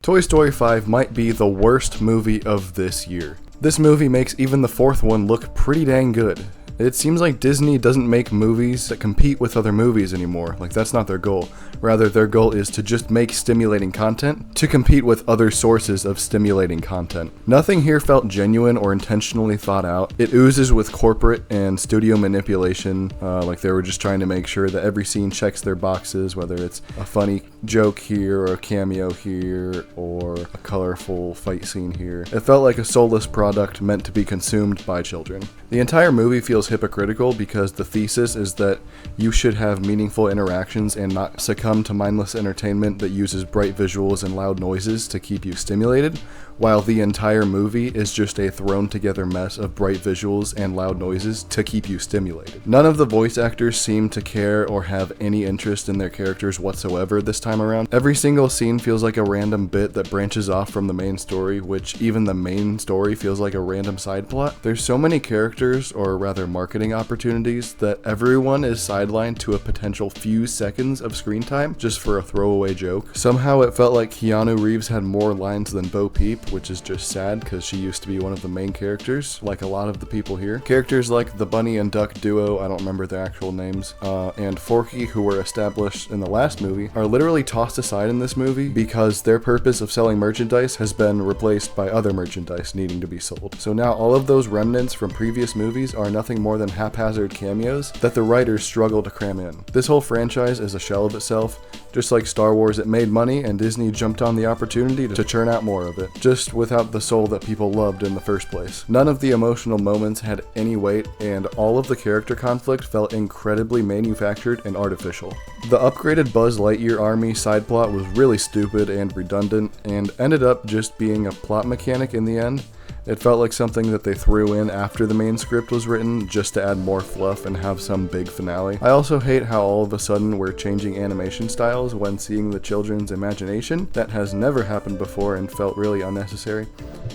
Toy Story 5 might be the worst movie of this year. This movie makes even the fourth one look pretty dang good. It seems like Disney doesn't make movies that compete with other movies anymore. Like, that's not their goal. Rather, their goal is to just make stimulating content to compete with other sources of stimulating content. Nothing here felt genuine or intentionally thought out. It oozes with corporate and studio manipulation, like they were just trying to make sure that every scene checks their boxes, whether it's a funny joke here or a cameo here or a colorful fight scene here. It felt like a soulless product meant to be consumed by children. The entire movie feels hypocritical because the thesis is that you should have meaningful interactions and not succumb to mindless entertainment that uses bright visuals and loud noises to keep you stimulated, while the entire movie is just a thrown together mess of bright visuals and loud noises to keep you stimulated. None of the voice actors seem to care or have any interest in their characters whatsoever this time around. Every single scene feels like a random bit that branches off from the main story, which even the main story feels like a random side plot. There's so many characters, or rather marketing opportunities, that everyone is sidelined to a potential few seconds of screen time just for a throwaway joke. Somehow it felt like Keanu Reeves had more lines than BoPeep, which is just sad because she used to be one of the main characters, like a lot of the people here. Characters like the Bunny and Duck duo, I don't remember their actual names, and Forky, who were established in the last movie, are literally tossed aside in this movie because their purpose of selling merchandise has been replaced by other merchandise needing to be sold. So now all of those remnants from previous movies are nothing more than haphazard cameos that the writers struggle to cram in. This whole franchise is a shell of itself. Just like Star Wars, it made money and Disney jumped on the opportunity to churn out more of it, just without the soul that people loved in the first place. None of the emotional moments had any weight, and all of the character conflict felt incredibly manufactured and artificial. The upgraded Buzz Lightyear army side plot was really stupid and redundant, and ended up just being a plot mechanic in the end. It felt like something that they threw in after the main script was written just to add more fluff and have some big finale. I also hate how all of a sudden we're changing animation styles when seeing the children's imagination. That has never happened before and felt really unnecessary.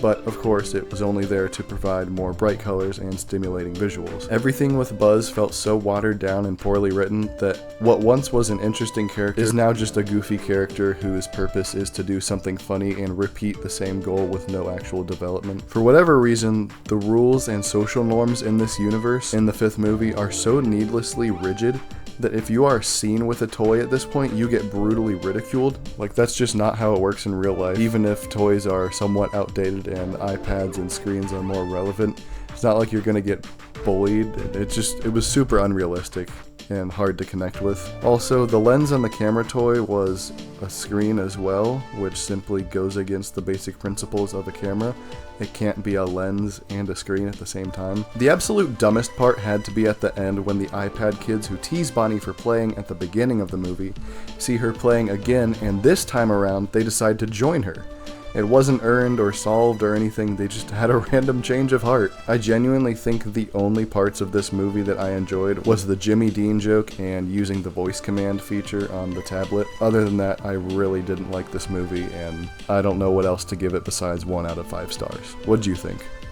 But of course, it was only there to provide more bright colors and stimulating visuals. Everything with Buzz felt so watered down and poorly written that what once was an interesting character is now just a goofy character whose purpose is to do something funny and repeat the same goal with no actual development. For whatever reason, the rules and social norms in this universe in the fifth movie are so needlessly rigid that if you are seen with a toy at this point, you get brutally ridiculed. Like, that's just not how it works in real life. Even if toys are somewhat outdated and iPads and screens are more relevant, it's not like you're gonna get bullied. It was super unrealistic and hard to connect with. Also, the lens on the camera toy was a screen as well, which simply goes against the basic principles of a camera. It can't be a lens and a screen at the same time. The absolute dumbest part had to be at the end when the iPad kids who tease Bonnie for playing at the beginning of the movie see her playing again, and this time around they decide to join her. It wasn't earned or solved or anything, they just had a random change of heart. I genuinely think the only parts of this movie that I enjoyed was the Jimmy Dean joke and using the voice command feature on the tablet. Other than that, I really didn't like this movie, and I don't know what else to give it besides 1 out of 5 stars. What'd you think?